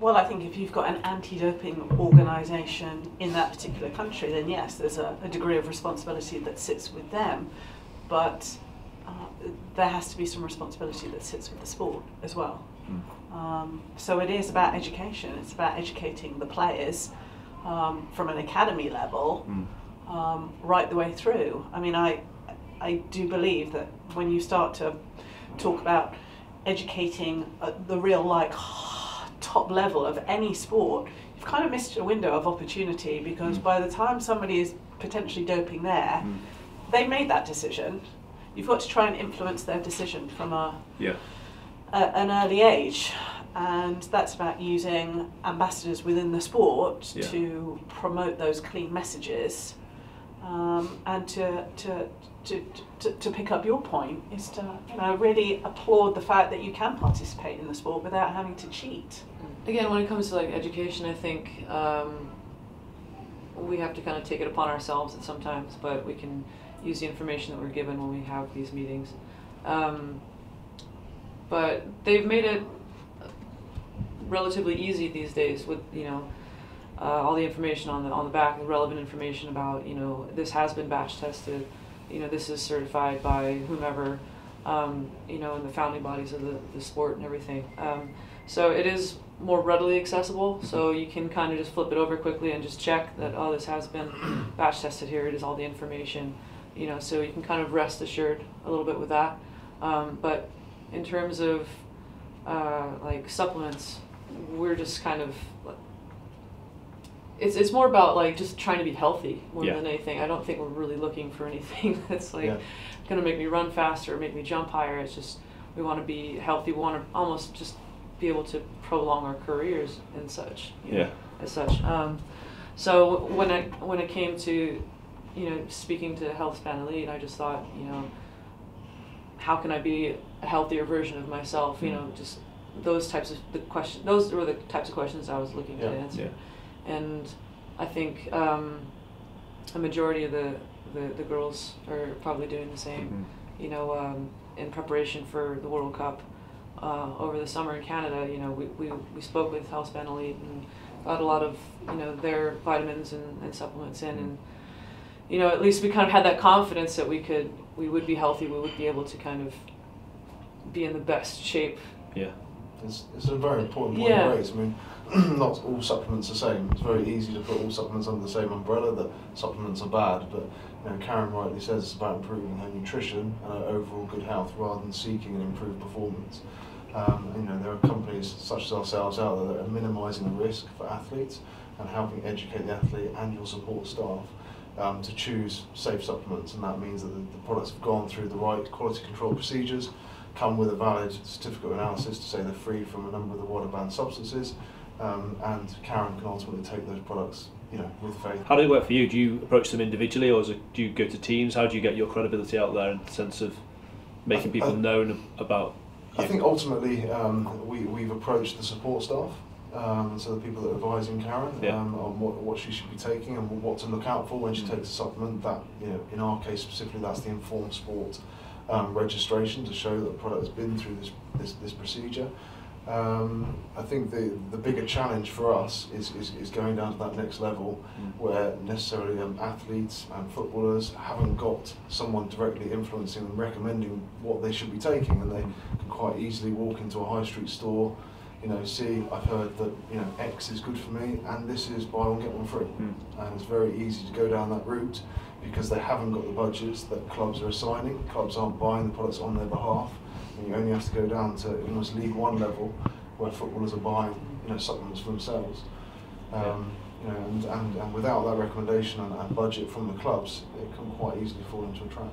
Well, I think if you've got an anti-doping organisation in that particular country, then yes, there's a degree of responsibility that sits with them, but there has to be some responsibility that sits with the sport as well. So it is about education. It's about educating the players from an academy level right the way through. I mean, I do believe that when you start to talk about educating at the real top level of any sport, you've kind of missed a window of opportunity, because by the time somebody is potentially doping there, they've made that decision. You've got to try and influence their decision from an early age, and that's about using ambassadors within the sport to promote those clean messages, and to pick up your point, is to really applaud the fact that you can participate in the sport without having to cheat. Again, when it comes to like education, I think we have to kind of take it upon ourselves at sometimes, but we can use the information that we're given when we have these meetings. But they've made it relatively easy these days with all the information on the back, the relevant information about this has been batch tested, this is certified by whomever, and the founding bodies of the sport and everything. So it is more readily accessible, so you can kind of just flip it over quickly and just check that, oh, this has been batch tested, here it is all the information, so you can kind of rest assured a little bit with that. But in terms of like supplements, we're just kind of, it's more about like just trying to be healthy more than anything. I don't think we're really looking for anything that's like going to make me run faster or make me jump higher. It's just we want to be healthy. We want to almost just be able to prolong our careers and such. As such. So when it came to speaking to Healthspan Elite, I just thought, how can I be a healthier version of myself? Just those types of questions. Those were the types of questions I was looking to answer. And I think a majority of the girls are probably doing the same. In preparation for the World Cup over the summer in Canada, we spoke with Healthspan Elite and got a lot of their vitamins and supplements in, and at least we kind of had that confidence that we would be healthy, we would be able to kind of be in the best shape. It's a very important point to raise. I mean, not all supplements are the same. It's very easy to put all supplements under the same umbrella, that supplements are bad, but Karen rightly says it's about improving her nutrition and her overall good health rather than seeking an improved performance. There are companies such as ourselves out there that are minimising the risk for athletes and helping educate the athlete and your support staff to choose safe supplements, and that means that the products have gone through the right quality control procedures, come with a valid certificate of analysis to say they're free from a number of the water banned substances, and Karen can ultimately take those products with faith. How did it work for you? Do you approach them individually, or do you go to teams? How do you get your credibility out there in the sense of making people known about you? I think ultimately we've approached the support staff, so the people that are advising Karen on what she should be taking and what to look out for when she takes a supplement. That in our case specifically, that's the Informed Sport registration to show that the product has been through this procedure. I think the bigger challenge for us is going down to that next level where necessarily athletes and footballers haven't got someone directly influencing them, recommending what they should be taking, and they can quite easily walk into a high street store, see, I've heard that X is good for me and this is buy one get one free, and it's very easy to go down that route because they haven't got the budgets that clubs are assigning. Clubs aren't buying the products on their behalf. And you only have to go down to almost League One level where footballers are buying supplements for themselves. And without that recommendation and budget from the clubs, it can quite easily fall into a trap.